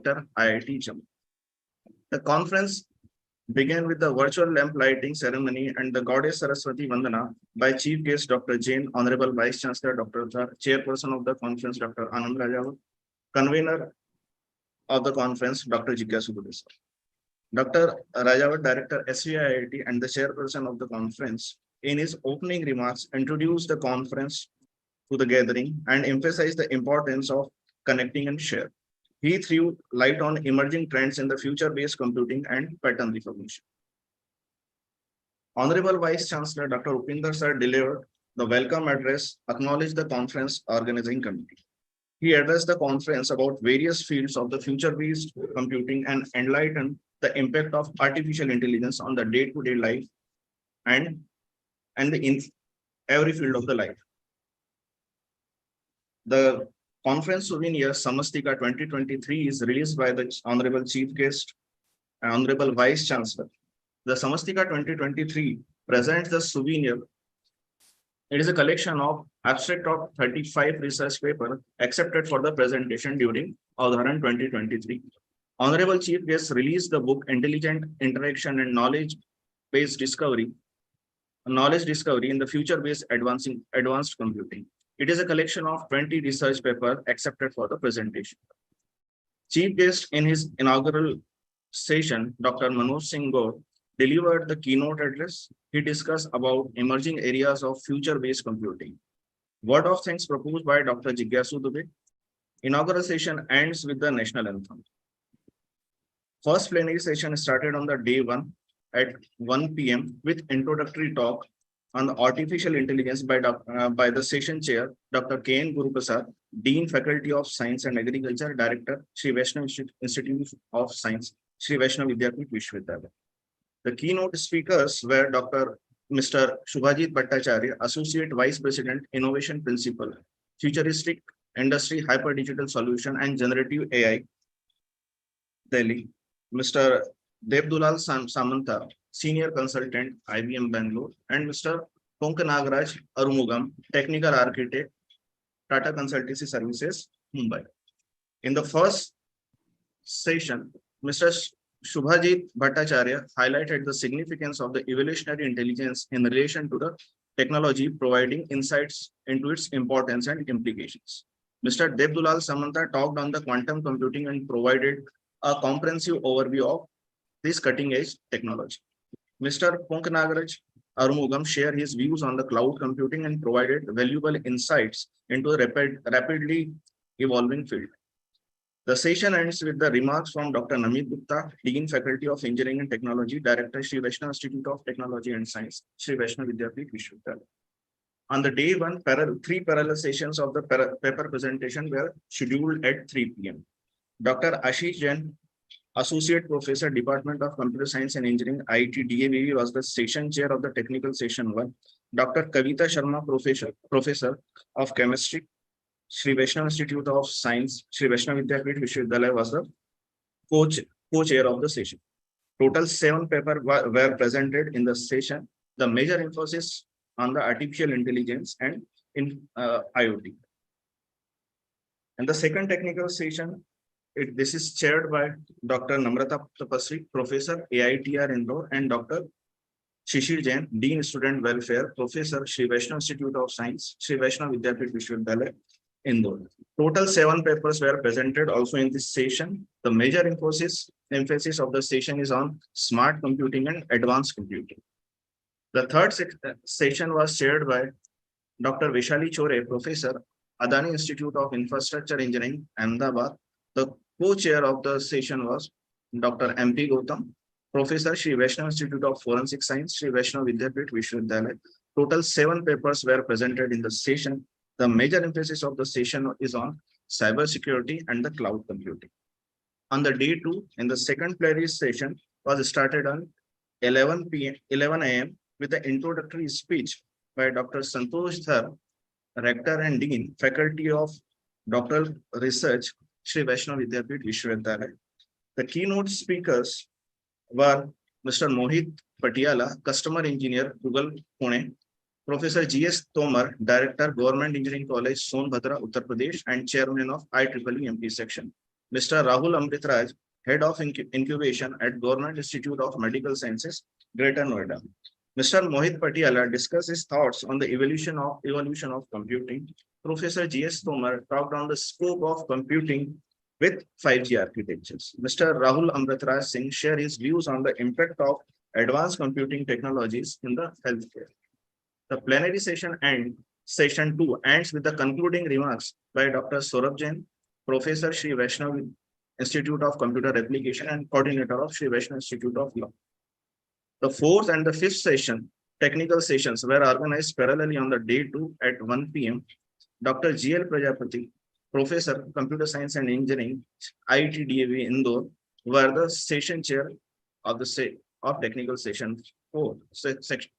IIT Jammu. The conference began with the virtual lamp lighting ceremony and the Goddess Saraswati Vandana by Chief Guest Dr. Jain, Honorable Vice Chancellor Dr. Dhar, Chairperson of the conference Dr. Anand Rajawat, Convener of the conference Dr. Jigyasu Budesa. Dr. Rajawat, Director SVIIT and the Chairperson of the conference, in his opening remarks, introduced the conference to the gathering and emphasized the importance of connecting and share. He threw light on emerging trends in the future-based computing and pattern recognition. Honorable Vice Chancellor Dr. Upinder Sir delivered the welcome address, acknowledged the conference organizing committee. He addressed the conference about various fields of the future-based computing and enlightened the impact of artificial intelligence on the day-to-day life and in every field of the life. The conference souvenir Samastika 2023 is released by the Honorable Chief Guest and Honorable Vice Chancellor. The Samastika 2023 presents the souvenir. It is a collection of abstract of 35 research papers accepted for the presentation during Avdharan 2023. Honorable Chief Guest released the book Intelligent Interaction and Knowledge-Based Discovery, Knowledge Discovery in the Future-Based Advanced Computing. It is a collection of 20 research papers accepted for the presentation. Chief Guest in his inaugural session, Dr. Manoj Singh Gaur, delivered the keynote address. He discussed about emerging areas of future-based computing. Word of thanks proposed by Dr. Jigyasu Dubey. Inaugural session ends with the national anthem. First plenary session started on the day 1 at 1 p.m. with introductory talk on the artificial intelligence by the session chair, Dr. K.N. Guruprasad, Dean Faculty of Science and Agriculture, Director, Sri Vaishnav Institute of Science, Sri Vaishnav Vidyapith Vishwavidyalaya. The keynote speakers were Mr. Shubhajit Bhattacharya, Associate Vice President, Innovation Principal, Futuristic Industry, Hyper Digital Solution and Generative AI, Delhi. Mr. Devdulal Samanta, Senior Consultant, IBM Bangalore, and Mr. Nagaraj Arumugam, Technical Architect, Tata Consultancy Services, Mumbai. In the first session, Mr. Shubhajit Bhattacharya highlighted the significance of the evolutionary intelligence in relation to the technology, providing insights into its importance and implications. Mr. Devdulal Samanta talked on the quantum computing and provided a comprehensive overview of this cutting-edge technology. Mr. Nagaraj Arumugam shared his views on the cloud computing and provided valuable insights into a rapidly evolving field. The session ends with the remarks from Dr. Namit Gupta, Dean Faculty of Engineering and Technology, Director, Sri Vaishnav Institute of Technology and Science, Sri Vaishnav Vidyapith Vishwavidyalaya. On the day 1, three parallel sessions of the paper presentation were scheduled at 3 p.m. Dr. Ashish Jain, Associate Professor, Department of Computer Science and Engineering, IIT DAV, was the session chair of the technical session 1. Dr. Kavita Sharma, Professor of Chemistry, Sri Vaishnav Institute of Science, Sri Vaishnav Vidyapith Vishwavidyalaya, was the co-chair of the session. Total 7 papers were presented in the session. The major emphasis on the artificial intelligence and in IoT. And the second technical session, this is chaired by Dr. Namrata Tapasri, Professor, AITR Indore, and Dr. Shishir Jain, Dean Student Welfare, Professor, Sri Vaishnav Institute of Science, Sri Vaishnav Vidyapith Vishwavidyalaya, Indore. Total 7 papers were presented also in this session. The major emphasis of the session is on smart computing and advanced computing. The third session was chaired by Dr. Vishali Chore, Professor, Adani Institute of Infrastructure Engineering, Ahmedabad. The co-chair of the session was Dr. M.P. Gautam, Professor, Sri Vaishnav Institute of Forensic Science, Sri Vaishnav Vidyapith Vishwavidyalaya. Total 7 papers were presented in the session. The major emphasis of the session is on cybersecurity and the cloud computing. On the day 2, in the second plenary session, was started on 11 a.m. with the introductory speech by Dr. Santosh Dhar, Rector and Dean, Faculty of Doctoral Research, Sri Vaishnav Vidyapith Vishwavidyalaya. The keynote speakers were Mr. Mohit Patiala, Customer Engineer, Google, Pune, Professor G.S. Tomar, Director, Government Engineering College, Sonbhadra, Uttar Pradesh, and Chairman of IEEE MP section. Mr. Rahul Amritraj, Head of Incubation at Government Institute of Medical Sciences, Greater Noida. Mr. Mohit Patiala discussed his thoughts on the evolution of computing. Professor G.S. Tomar talked on the scope of computing with 5G architectures. Mr. Rahul Amritraj Singh shared his views on the impact of advanced computing technologies in the healthcare. The plenary session 2 ends with the concluding remarks by Dr. Saurabh Jain, Professor Sri Vaishnav Institute of Computer Application and Coordinator of Sri Vaishnav Institute of Law. The fourth and the fifth technical sessions were organized parallelly on the day 2 at 1 p.m. Dr. G.L. Prajapati, Professor, Computer Science and Engineering, IIT-DAV Indore, were the session chair of the technical session 4,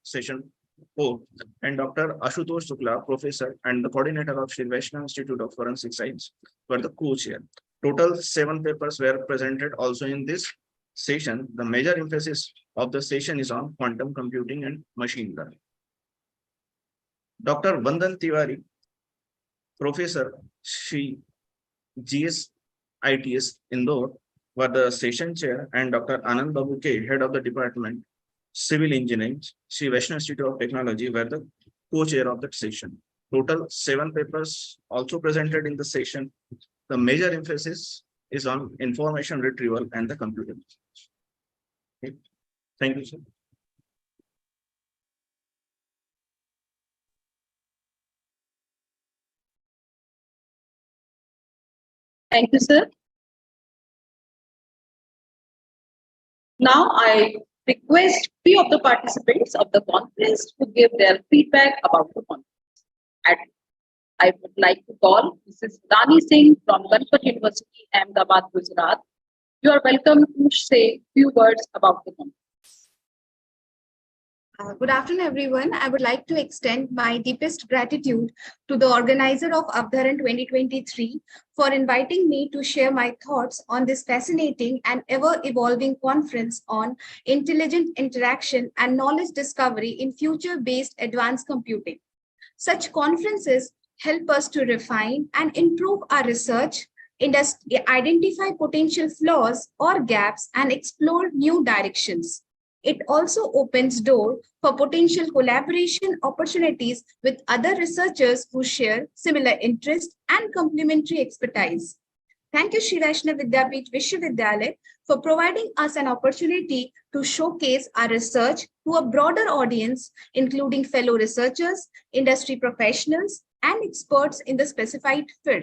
session 4, and Dr. Ashutosh Shukla, Professor and the Coordinator of Sri Vaishnav Institute of Forensic Science, were the co-chair. Total 7 papers were presented also in this session. The major emphasis of the session is on quantum computing and machine learning. Dr. Vandan Tiwari, Professor, Sri GSITS Indore, were the session chair, and Dr. Anand Babu K, Head of the Department, Civil Engineering, Sri Vaishnav Institute of Technology, were the co-chair of that session. Total 7 papers also presented in the session. The major emphasis is on information retrieval and the computer. Okay. Thank you, sir. Thank you, sir. Now I request few of the participants of the conference to give their feedback about the conference. I would like to call Mrs. Rani Singh from Ganpat University, Ahmedabad, Gujarat. You are welcome to say few words about the conference. Good afternoon, everyone. I would like to extend my deepest gratitude to the organizer of Avdharan 2023 for inviting me to share my thoughts on this fascinating and ever-evolving conference on intelligent interaction and knowledge discovery in future-based advanced computing. Such conferences help us to refine and improve our research, identify potential flaws or gaps, and explore new directions. It also opens door for potential collaboration opportunities with other researchers who share similar interests and complementary expertise. Thank you, Sri Vaishnav Vidyapeeth Vishwavidyalaya, for providing us an opportunity to showcase our research to a broader audience, including fellow researchers, industry professionals, and experts in the specified field.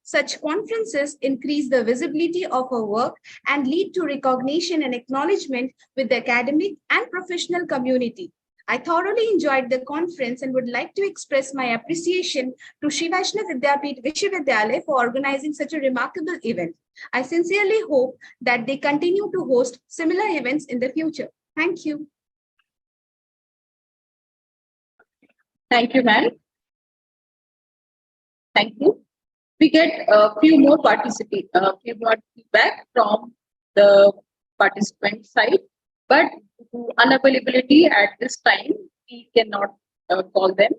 Such conferences increase the visibility of our work and lead to recognition and acknowledgement with the academic and professional community. I thoroughly enjoyed the conference and would like to express my appreciation to Sri Vaishnav Vidyapeeth Vishwavidyalaya for organizing such a remarkable event. I sincerely hope that they continue to host similar events in the future. Thank you. Thank you, ma'am. Thank you. We get a few more feedback from the participant side, but due to unavailability at this time, we cannot call them.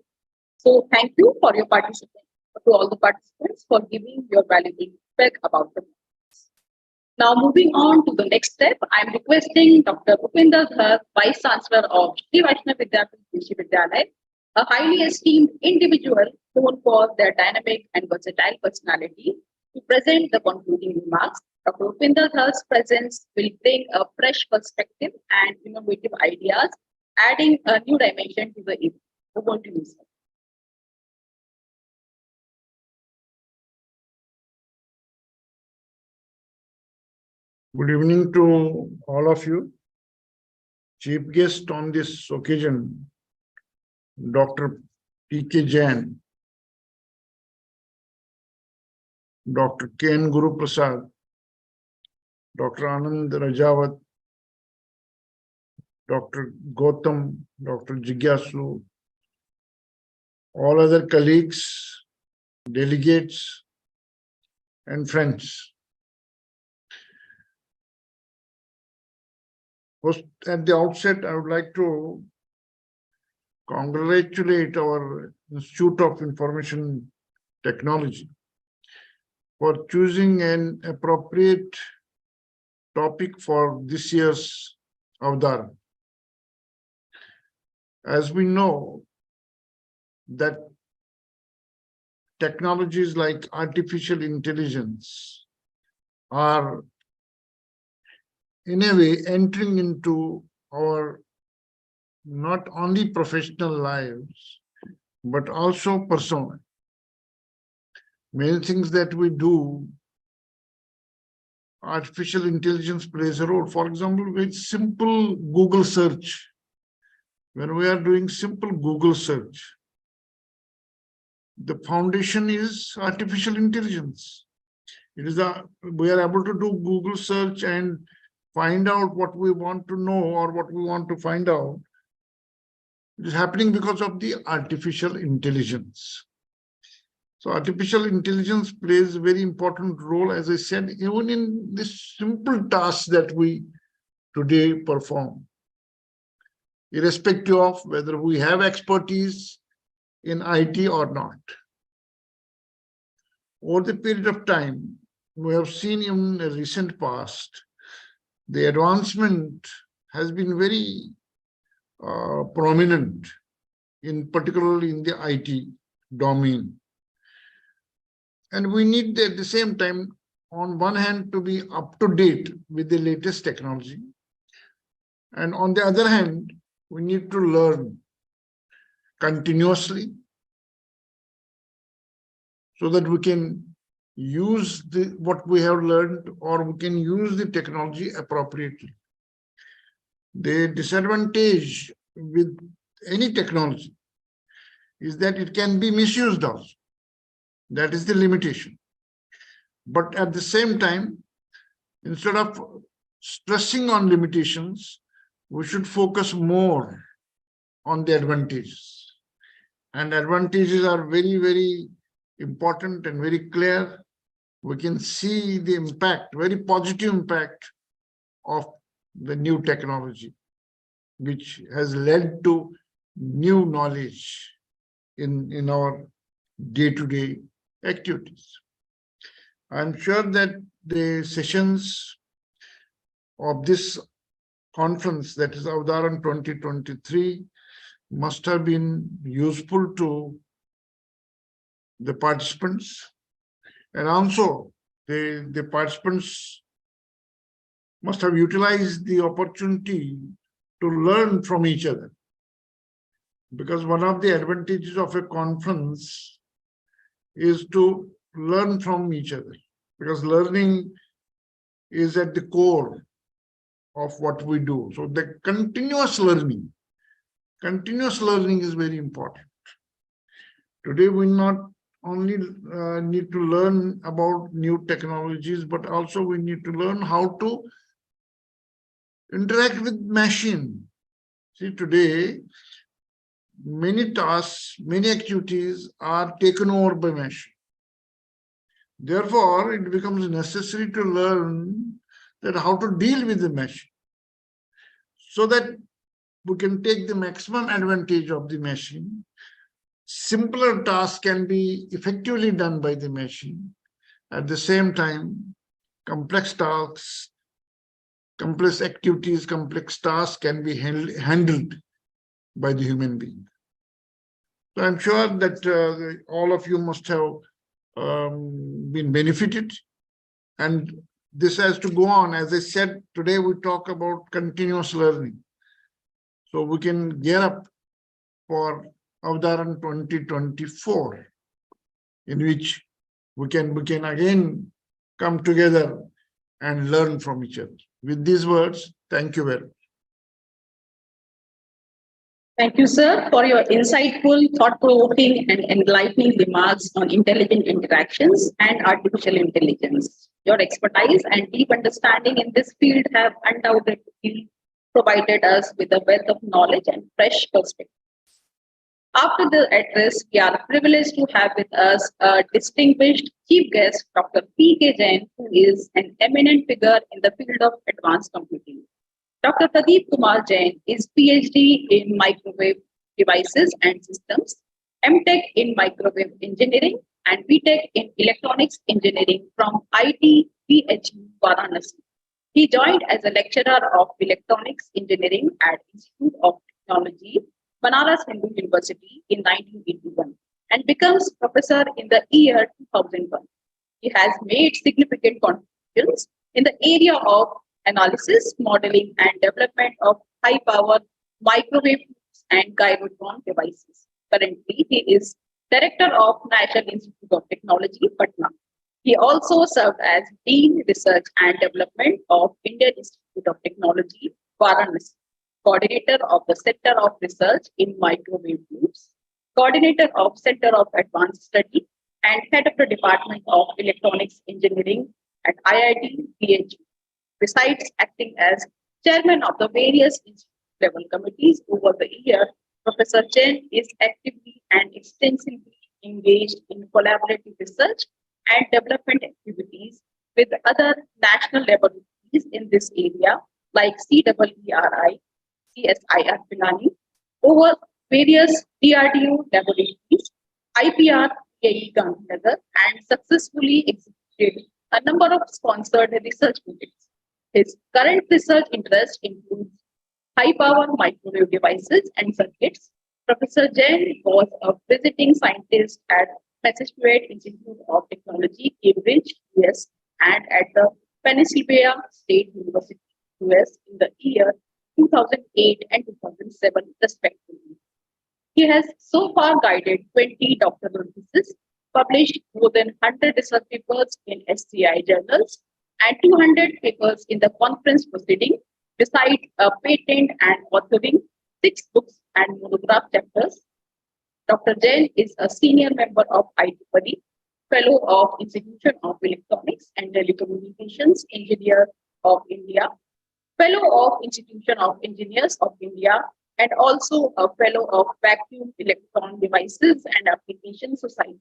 So thank you for your participation, to all the participants for giving your valuable feedback about the conference. Now moving on to the next step, I am requesting Dr. Bhupinder Dhar, Vice Chancellor of Sri Vaishnav Vidyapeeth Vishwavidyalaya, a highly esteemed individual known for their dynamic and versatile personality, to present the concluding remarks. Dr. Bhupinder Dhar's presence will bring a fresh perspective and innovative ideas, adding a new dimension to the event. Over to you, sir. Good evening to all of you. Chief guest on this occasion, Dr. P.K. Jain, Dr. K.N. Guru Prasad, Dr. Anand Rajawat, Dr. Gautam, Dr. Jigyasu, all other colleagues, delegates, and friends. First, at the outset, I would like to congratulate our Institute of Information Technology for choosing an appropriate topic for this year's Avdharan. As we know that technologies like artificial intelligence are in a way entering into our not only professional lives, but also personal. Many things that we do, artificial intelligence plays a role. For example, with simple Google search, when we are doing simple Google search, the foundation is artificial intelligence. It is we are able to do Google search and find out what we want to know or what we want to find out. It is happening because of the artificial intelligence. So artificial intelligence plays a very important role, as I said, even in this simple tasks that we today perform, irrespective of whether we have expertise in IT or not. Over the period of time, we have seen in the recent past, the advancement has been very prominent, particularly in the IT domain. And we need at the same time, on one hand, to be up to date with the latest technology. And on the other hand, we need to learn continuously so that we can use what we have learned, or we can use the technology appropriately. The disadvantage with any technology is that it can be misused also. That is the limitation. But at the same time, instead of stressing on limitations, we should focus more on the advantages. And advantages are very, very important and very clear. We can see the impact, very positive impact of the new technology, which has led to new knowledge in our day-to-day activities. I'm sure that the sessions of this conference, that is Avdharan 2023, must have been useful to the participants, and also the participants must have utilized the opportunity to learn from each other. Because one of the advantages of a conference is to learn from each other, because learning is at the core of what we do. So the continuous learning is very important. Today, we not only need to learn about new technologies, but also we need to learn how to interact with machine. See, today, many tasks, many activities are taken over by machine. Therefore, it becomes necessary to learn that how to deal with the machine, so that we can take the maximum advantage of the machine. Simpler tasks can be effectively done by the machine. At the same time, complex tasks, complex activities, complex tasks can be handled by the human being. So I'm sure that all of you must have been benefited, and this has to go on. As I said, today we talk about continuous learning. So we can gear up for Avdharan 2024, in which we can again come together and learn from each other. With these words, thank you very much. Thank you, sir, for your insightful, thought-provoking, and enlightening remarks on intelligent interactions and artificial intelligence. Your expertise and deep understanding in this field have undoubtedly provided us with a wealth of knowledge and fresh perspective. After the address, we are privileged to have with us a distinguished chief guest, Dr. P.K. Jain, who is an eminent figure in the field of advanced computing. Dr. Pradeep Kumar Jain is PhD in microwave devices and systems, MTech in microwave engineering, and BTech in Electronics Engineering from IT PHU Varanasi. He joined as a lecturer of Electronics Engineering at Institute of Technology, Banaras Hindu University in 1981 and becomes professor in the year 2001. He has made significant contributions in the area of analysis, modeling, and development of high-power microwave and gyrotron devices. Currently, he is director of National Institute of Technology, Patna. He also served as Dean Research and Development of Indian Institute of Technology, Varanasi, coordinator of the Center of Research in Microwave Tubes, coordinator of Center of Advanced Study, and head of the Department of Electronics Engineering at IIT PHU. Besides acting as chairman of the various institute level committees over the year, Professor Jain is actively and extensively engaged in collaborative research and development activities with other national laboratories in this area like CEERI, CSIR Pilani, over various DRDO laboratories, IPR, PAE Gandhinagar, and successfully executed a number of sponsored research projects. His current research interest includes high-power microwave devices and circuits. Professor Jain was a visiting scientist at Massachusetts Institute of Technology, Cambridge, US, and at the Pennsylvania State University, US, in the year 2008 and 2007, respectively. He has so far guided 20 doctoral theses, published more than 100 research papers in SCI journals, and 200 papers in the conference proceeding, besides a patent and authoring 6 books and monograph chapters. Dr. Jain is a senior member of IEEE, fellow of Institution of Electronics and Telecommunications Engineer of India, fellow of Institution of Engineers of India, and also a fellow of Vacuum Electron Devices and Application Society.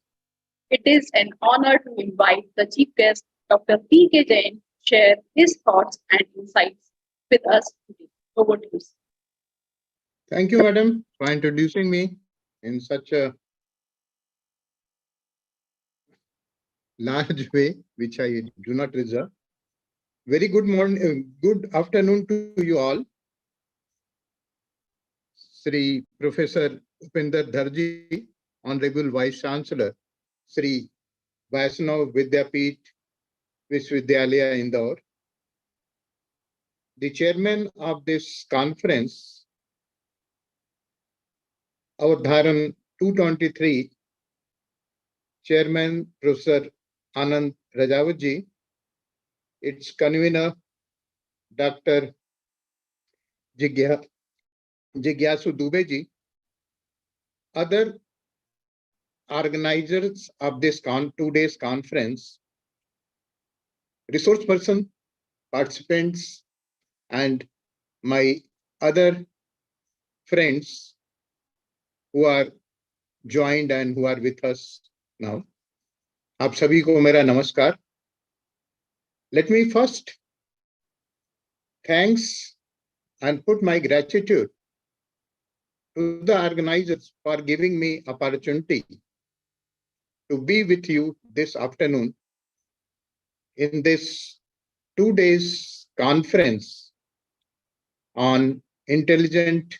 It is an honor to invite the chief guest, Dr. P.K. Jain, to share his thoughts and insights with us today. Over to you. Thank you, madam, for introducing me in such a large way, which I do not reserve. Very good morning, good afternoon to you all. Sri Professor Upinder Dharji, Honorable Vice Chancellor, Sri Vaishnav Vidyapeeth Vishwavidyalaya, Indore. The chairman of this conference, Avdharan 223, Chairman Professor Anand Rajawatji, its convener, Dr. Jigyasu Dubeji, other organizers of this 2 days conference, resource person, participants, and my other friends who are joined and who are with us now. आप सभी को मेरा नमस्कार. Let me first thanks and put my gratitude to the organizers for giving me opportunity to be with you this afternoon in this 2 days conference on intelligent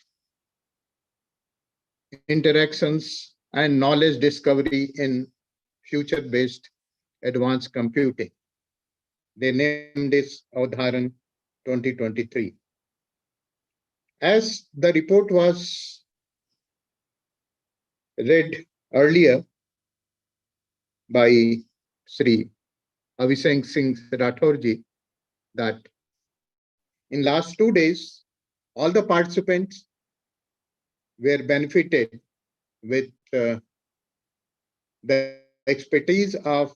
interactions and knowledge discovery in future-based advanced computing. They named this Avdharan 2023. As the report was read earlier by Sri Abhishek Singh Rathorji, that in last 2 days, all the participants were benefited with the expertise of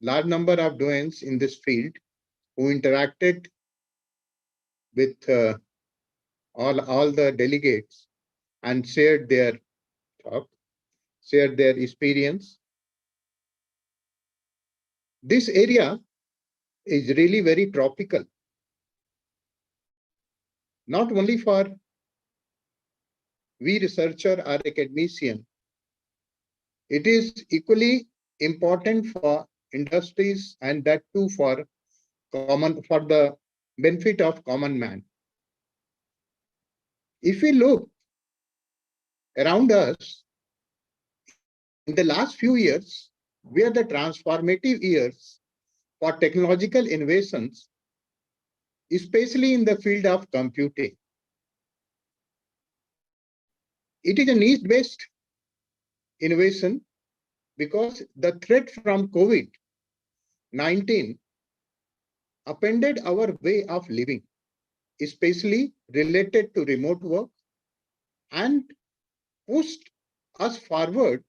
large number of doyens in this field who interacted with all the delegates and shared their talk, shared their experience. This area is really very tropical, not only for we researcher or academician. It is equally important for industries, and that too for the benefit of common man. If we look around us, in the last few years, were the transformative years for technological innovations, especially in the field of computing. It is a needs-based innovation because the threat from COVID-19 upended our way of living, especially related to remote work, and pushed us forward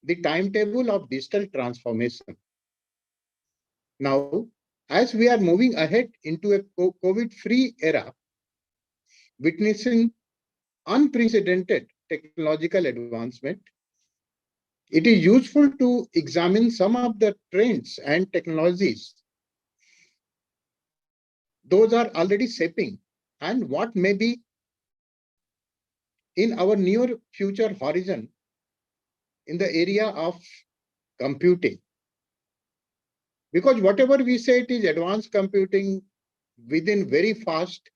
the timetable of digital transformation. Now, as we are moving ahead into a COVID-free era, witnessing unprecedented technological advancement, it is useful to examine some of the trends and technologies those are already shaping and what may be in our near future horizon in the area of computing. Because whatever we say it is advanced computing, within very fast,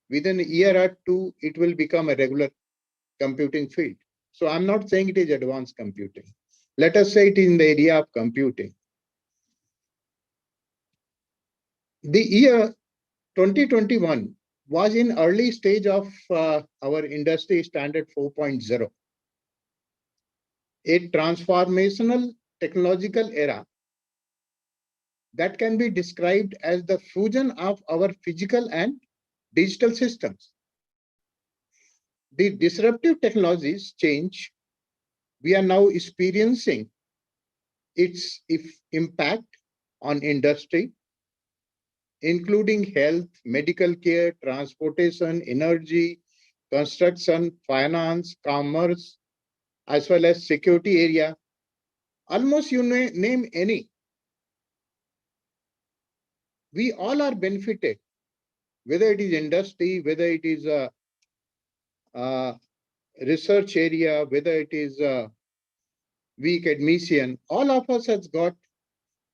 within a year or two, it will become a regular computing field. So I'm not saying it is advanced computing. Let us say it is in the area of computing. The year 2021 was in early stage of our industry standard 4.0, a transformational technological era that can be described as the fusion of our physical and digital systems. The disruptive technologies change we are now experiencing its impact on industry, including health, medical care, transportation, energy, construction, finance, commerce, as well as security area. Almost you name any. We all are benefited, whether it is industry, whether it is a research area, whether it is a weak admission, all of us has got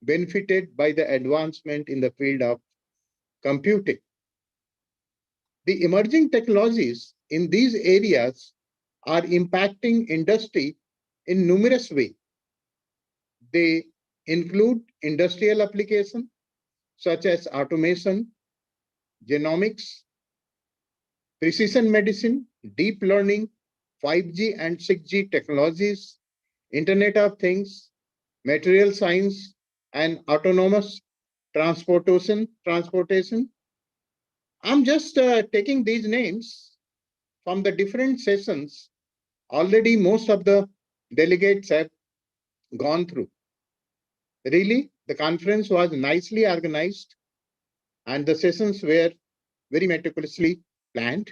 benefited by the advancement in the field of computing. The emerging technologies in these areas are impacting industry in numerous ways. They include industrial applications such as automation, genomics, precision medicine, deep learning, 5G and 6G technologies, Internet of Things, material science, and autonomous transportation. I'm just taking these names from the different sessions. Already most of the delegates have gone through. Really, the conference was nicely organized and the sessions were very meticulously planned.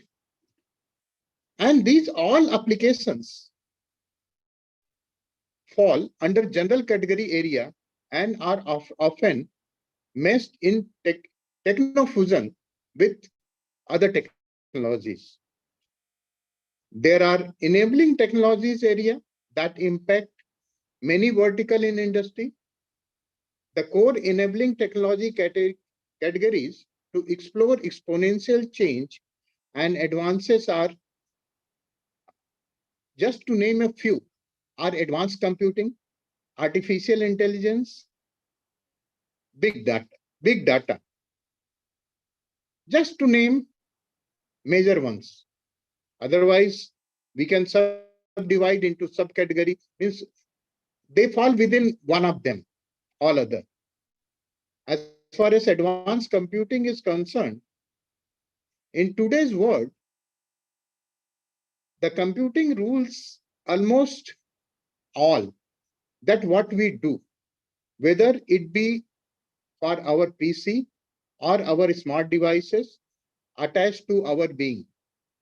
And these all applications fall under general category area and are often meshed in technofusion with other technologies. There are enabling technologies area that impact many vertical in industry. The core enabling technology categories to explore exponential change and advances are, just to name a few, are advanced computing, artificial intelligence, big data, just to name major ones. Otherwise, we can subdivide into subcategory, means they fall within one of them, all other. As far as advanced computing is concerned, in today's world, the computing rules almost all that what we do, whether it be for our PC or our smart devices attached to our being.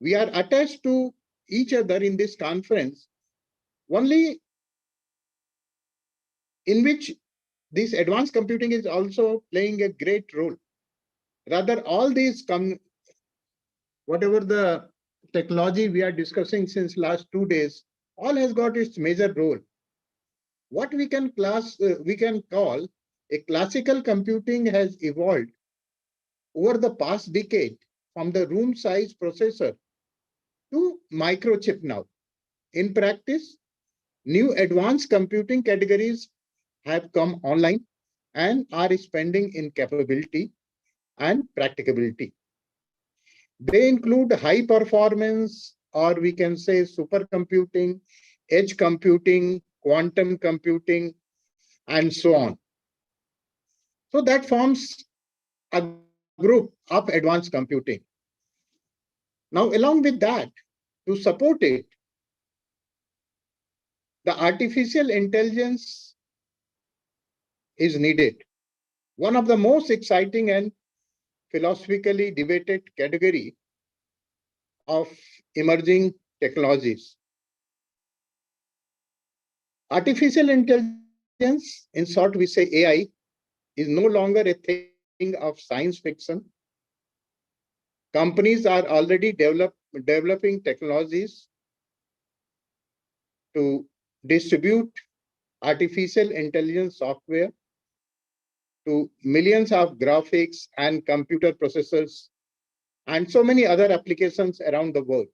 We are attached to each other in this conference only in which this advanced computing is also playing a great role. Rather, all these whatever the technology we are discussing since last 2 days, all has got its major role. what we can call a classical computing has evolved over the past decade from the room size processor to microchip now. In practice, new advanced computing categories have come online and are expanding in capability and practicability. They include high performance, or we can say supercomputing, edge computing, quantum computing, and so on. So that forms a group of advanced computing. Now, along with that, to support it, the artificial intelligence is needed. One of the most exciting and philosophically debated category of emerging technologies. Artificial intelligence, in short, we say AI, is no longer a thing of science fiction. Companies are already developing technologies to distribute artificial intelligence software to millions of graphics and computer processors and so many other applications around the world.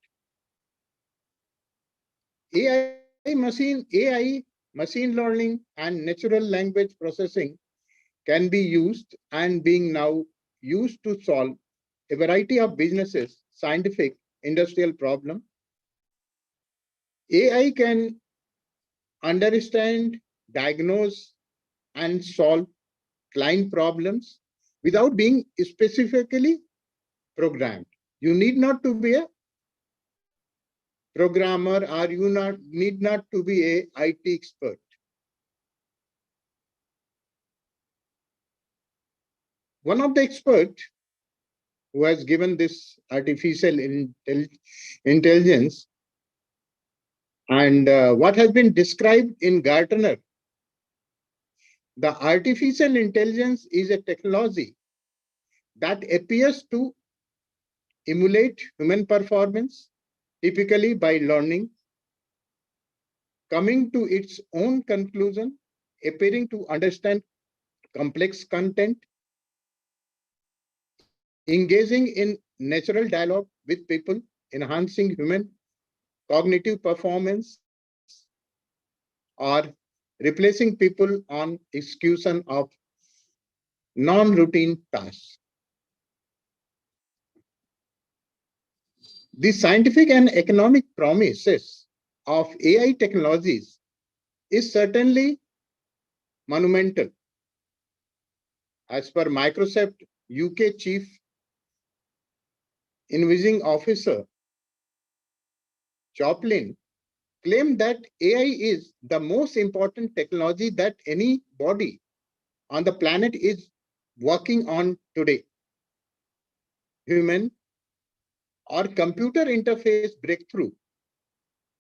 AI, machine learning, and natural language processing can be used and being now used to solve a variety of businesses, scientific, industrial problems. AI can understand, diagnose, and solve client problems without being specifically programmed. You need not to be a programmer, or you need not to be a IT expert. One of the experts who has given this artificial intelligence and what has been described in Gartner, the artificial intelligence is a technology that appears to emulate human performance, typically by learning, coming to its own conclusion, appearing to understand complex content, engaging in natural dialogue with people, enhancing human cognitive performance, or replacing people on execution of non-routine tasks. The scientific and economic promises of AI technologies is certainly monumental. As per Microsoft UK Chief Innovation Officer Joplin claimed that AI is the most important technology that anybody on the planet is working on today. Human or computer interface breakthrough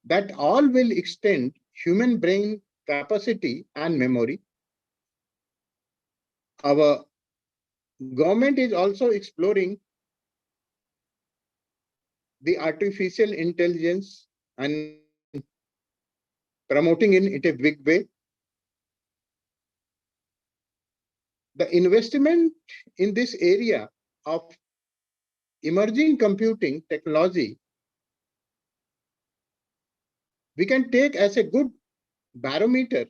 that all will extend human brain capacity and memory. Our government is also exploring the artificial intelligence and promoting it in a big way. The investment in this area of emerging computing technology, we can take as a good barometer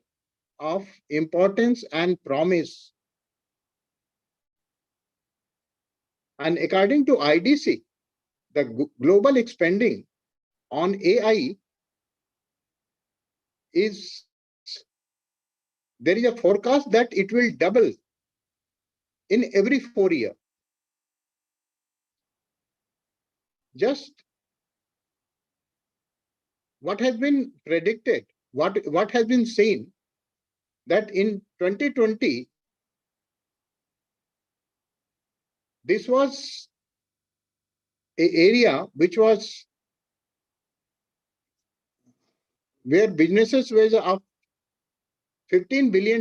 of importance and promise. And according to IDC, the global expanding on AI is, there is a forecast that it will double in every 4 years. Just what has been predicted, what has been seen, that in 2020, this was an area which was where businesses were of $15 billion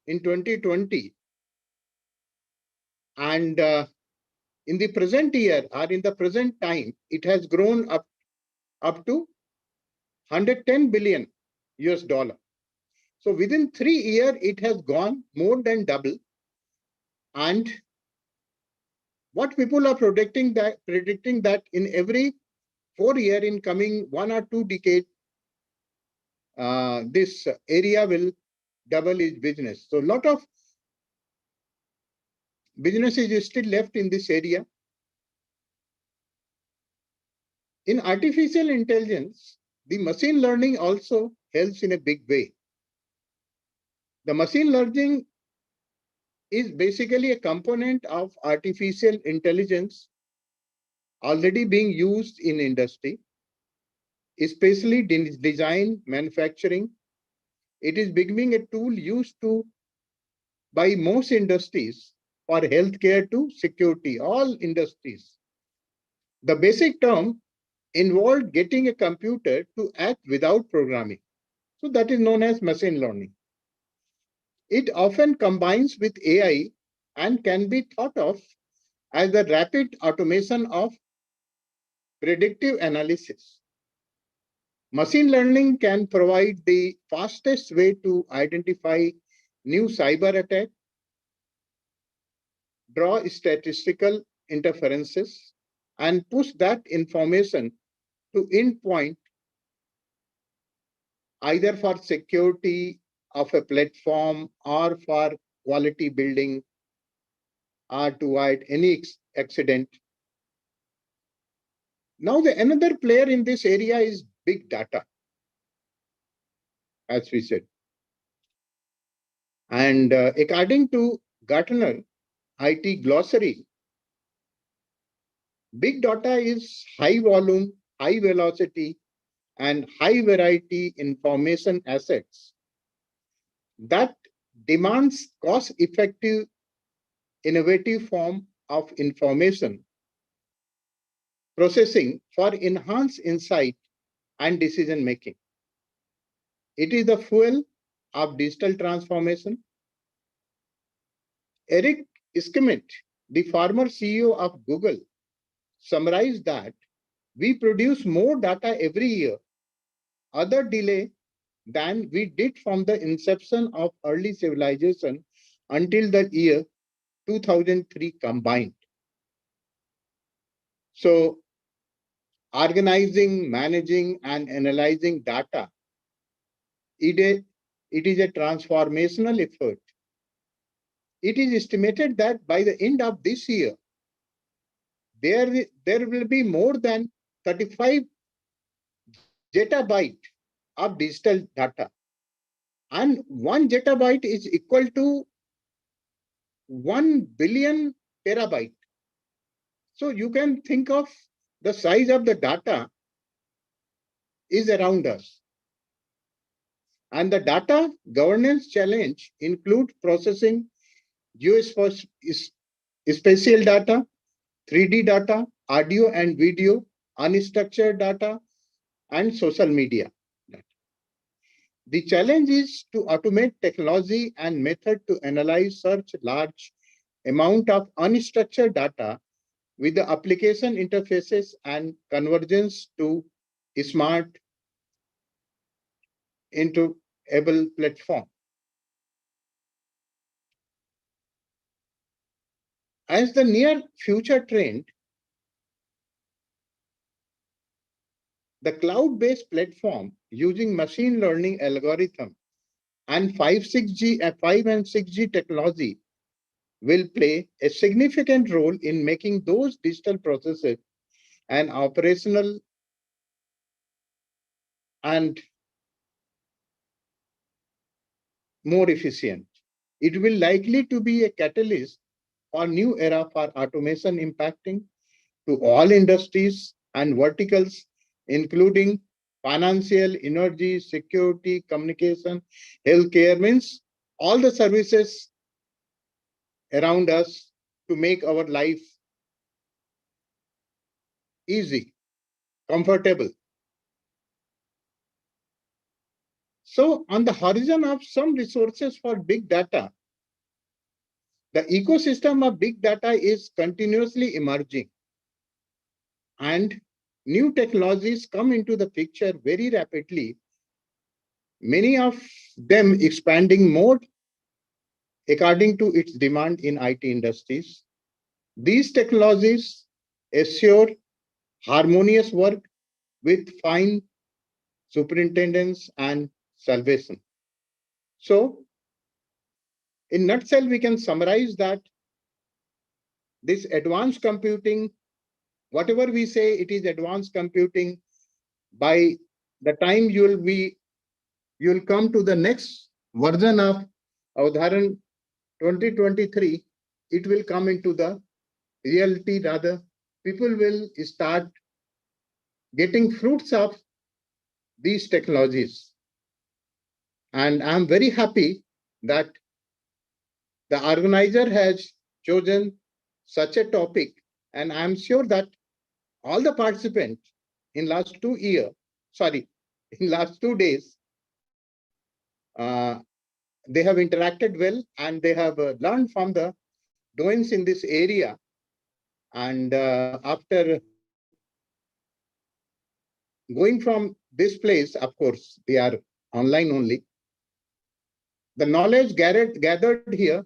in 2020. And in the present year, or in the present time, it has grown up to 110 billion US dollar. So within 3 years, it has gone more than double. And what people are predicting that in every 4 years, in coming 1 or 2 decades, this area will double its business. So a lot of businesses is still left in this area. In artificial intelligence, the machine learning also helps in a big way. The machine learning is basically a component of artificial intelligence already being used in industry, especially design, manufacturing. It is becoming a tool used by most industries, for healthcare to security, all industries. The basic term involved getting a computer to act without programming. So that is known as machine learning. It often combines with AI and can be thought of as the rapid automation of predictive analysis. Machine learning can provide the fastest way to identify new cyber attacks, draw statistical inferences, and push that information to endpoint either for security of a platform or for quality building or to avoid any accident. Now, another player in this area is big data, as we said. And according to Gartner IT Glossary, big data is high volume, high velocity, and high variety information assets that demands cost-effective, innovative form of information processing for enhanced insight and decision making. It is the fuel of digital transformation. Eric Schmidt, the former CEO of Google, summarized that we produce more data every year, other delay than we did from the inception of early civilization until the year 2003 combined. So organizing, managing, and analyzing data, it is a transformational effort. It is estimated that by the end of this year, there will be more than 35 zettabyte of digital data. And 1 zettabyte is equal to 1 billion terabyte. So you can think of the size of the data is around us. And the data governance challenge include processing geospatial data, 3D data, audio and video, unstructured data, and social media data. The challenge is to automate technology and method to analyze such large amount of unstructured data with the application interfaces and convergence to smart into able platform. As the near future trend, the cloud-based platform using machine learning algorithm and 5 and 6G technology will play a significant role in making those digital processes and operational and more efficient. It will likely to be a catalyst for new era for automation impacting to all industries and verticals, including financial, energy, security, communication, healthcare, means all the services around us to make our life easy, comfortable. So on the horizon of some resources for big data, the ecosystem of big data is continuously emerging and new technologies come into the picture very rapidly many of them expanding more according to its demand in IT industries. These technologies assure harmonious work with fine superintendence and salvation. So, in nutshell, we can summarize that this advanced computing, whatever we say, it is advanced computing. By the time you'll come to the next version of Avdharan 2023, it will come into the reality. Rather, people will start getting fruits of these technologies. And I'm very happy that the organizer has chosen such a topic. And I'm sure that all the participants in last 2 years, in last 2 days, they have interacted well and they have learned from the doings in this area. And after going from this place, of course, they are online only. The knowledge gathered here,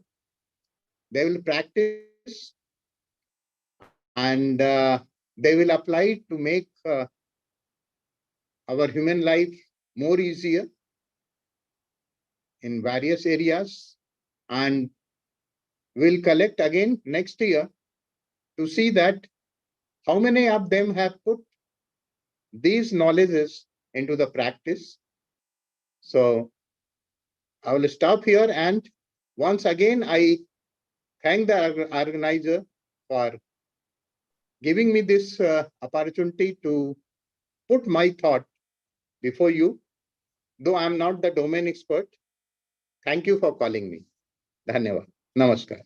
they will practice and they will apply to make our human life more easier in various areas, and we'll collect again next year to see that how many of them have put these knowledges into the practice. So I will stop here, and once again I thank the organizer for giving me this opportunity to put my thought before you, though I'm not the domain expert. Thank you for calling me. Dhanyavad. Namaskar.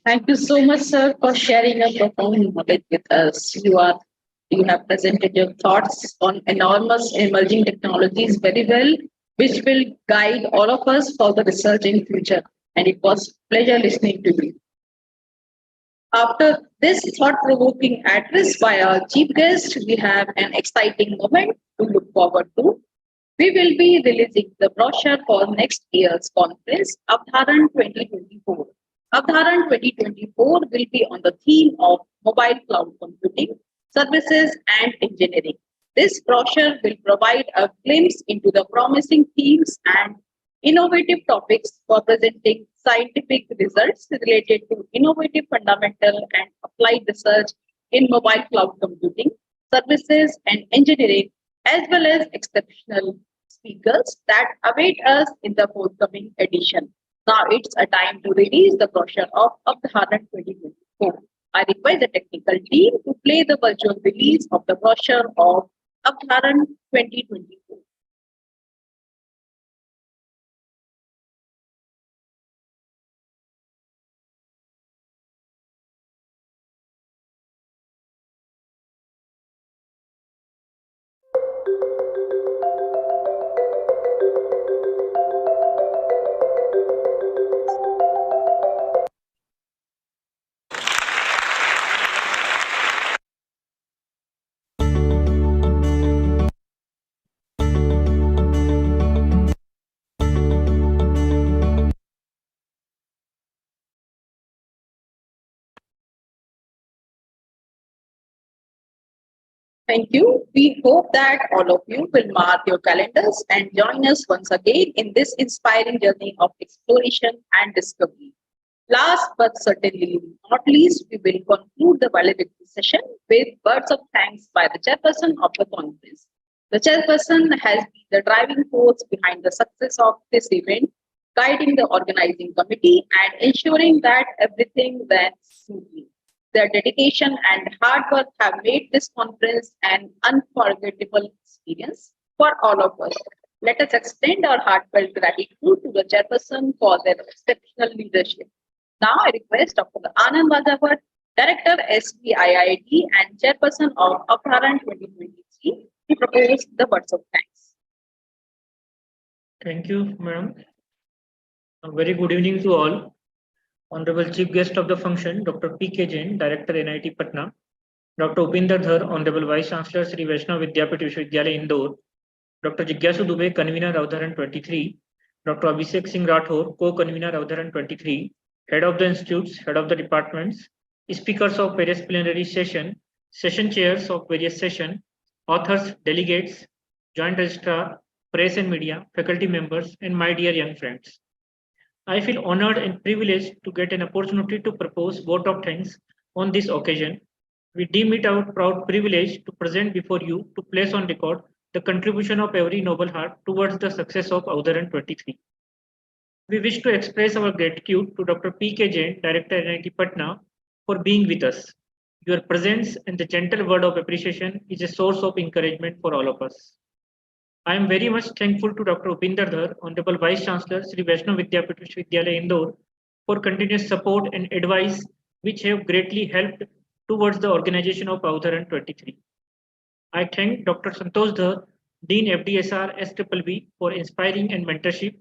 Thank you so much, sir, for sharing your profound knowledge with us. You have presented your thoughts on enormous emerging technologies very well, which will guide all of us for the research in future. And it was pleasure listening to you. After this thought-provoking address by our chief guest, we have an exciting moment to look forward to. We will be releasing the brochure for next year's conference, Avdharan 2024. Avdharan 2024 will be on the theme of mobile cloud computing, services and engineering. This brochure will provide a glimpse into the promising themes and innovative topics for presenting scientific results related to innovative fundamental and applied research in mobile cloud computing, services and engineering, as well as exceptional speakers that await us in the forthcoming edition. Now it's a time to release the brochure of Avdharan 2024. I request the technical team to play the virtual release of the brochure of Avdharan 2024. Thank you. We hope that all of you will mark your calendars and join us once again in this inspiring journey of exploration and discovery. Last but certainly not least, we will conclude the valedictory session with words of thanks by the chairperson of the conference. The chairperson has been the driving force behind the success of this event, guiding the organizing committee and ensuring that everything went smoothly. Their dedication and hard work have made this conference an unforgettable experience for all of us. Let us extend our heartfelt gratitude to the chairperson for their exceptional leadership. Now I request Dr. Anand Vajapat, Director SBIIT and Chairperson of Avdharan 2023 to propose the words of thanks. Thank you, madam. A very good evening to all. Honorable Chief Guest of the function, Dr. P.K. Jain, Director NIT Patna, Dr. Upinder Dhar, Honorable Vice Chancellor Sri Vaishnav Vidyapit Vishwavidyalaya Indore, Dr. Jigyasu Dubey, convener Avdharan 23, Dr. Abhishek Singh Rathore, co-convener Avdharan 23, head of the institutes, head of the departments, speakers of various plenary session chairs of various session, authors, delegates, joint registrar, press and media, faculty members, and my dear young friends. I feel honored and privileged to get an opportunity to propose vote of thanks on this occasion. We deem it our proud privilege to present before you to place on record the contribution of every noble heart towards the success of Avdharan 23. We wish to express our gratitude to Dr. P.K. Jain, Director NIT Patna, for being with us. Your presence and the gentle word of appreciation is a source of encouragement for all of us. I am very much thankful to Dr. Upinder Dhar, Honorable Vice Chancellor, Sri Vaishnav Vidyapith Vishwavidyalaya Indore, for continuous support and advice which have greatly helped towards the organization of Avdharan 23. I thank Dr. Santosh Dhar, Dean FDSR SBBB, for inspiring and mentorship.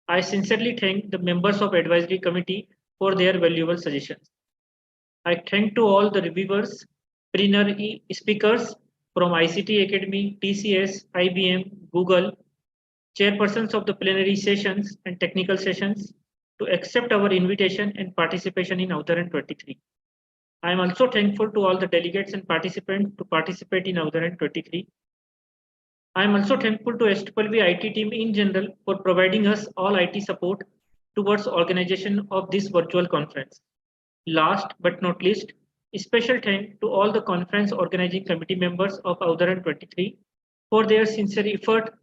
I sincerely thank the members of Advisory Committee for their valuable suggestions. I thank to all the reviewers, plenary speakers from ICT Academy, TCS, IBM, Google, chairpersons of the plenary sessions and technical sessions to accept our invitation and participation in Avdharan 23. I am also thankful to all the delegates and participants to participate in Avdharan 23. I am also thankful to SBBB IT team in general for providing us all IT support towards organization of this virtual conference. Last but not least, a special thanks to all the conference organizing committee members of Avdharan 23 for their sincere effort,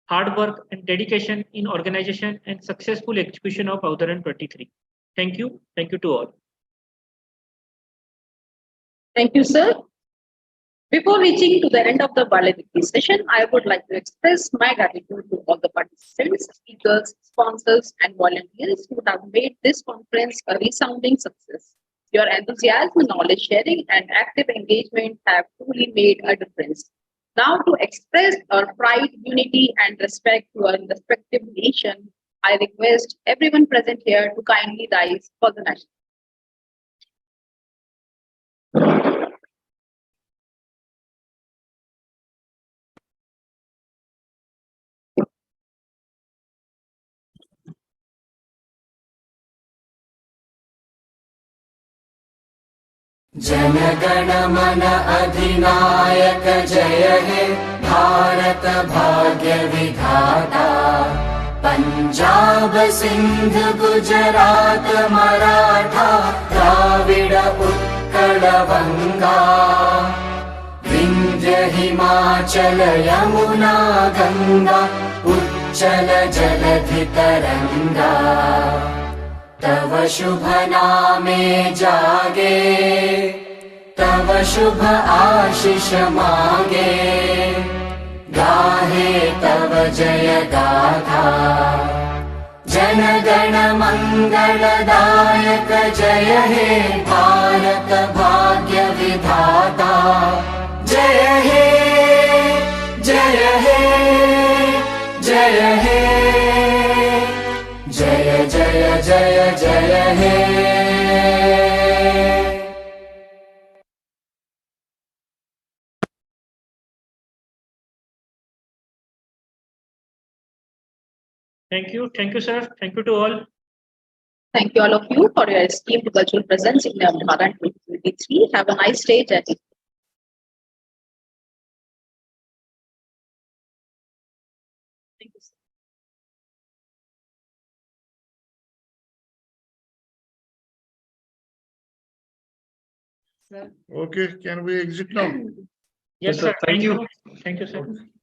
hard work, and dedication in organization and successful execution of Avdharan 23. Thank you. Thank you to all. Thank you, sir. Before reaching to the end of the valedictory session, I would like to express my gratitude to all the participants, speakers, sponsors, and volunteers who have made this conference a resounding success. Your enthusiasm, knowledge sharing, and active engagement have truly made a difference. Now, to express our pride, unity, and respect to our respective nation, I request everyone present here to kindly rise for the national. जनगण मन अधिनायक जय हे भारत भाग्य विधाता पंजाब सिंध गुजरात मराठा द्राविड उत्कल बंगा विंध्य हिमाचल यमुना गंगा उच्चल जलधि तरंगा तव शुभ नामे जागे तव शुभ आशीष मागे गाहे तव जय गाथा जन गण मंगलदायक जय हे भारत भाग्य विधाता जय हे जय हे जय हे जय जय जय जय हे Thank you, sir. Thank you to all. Thank you, all of you, for your esteemed virtual presence in the Avdharan 2023. Have a nice day, Jackie. Thank you, sir. Okay, can we exit now? Yes, sir. sir. Thank you. Thank you, sir. Okay.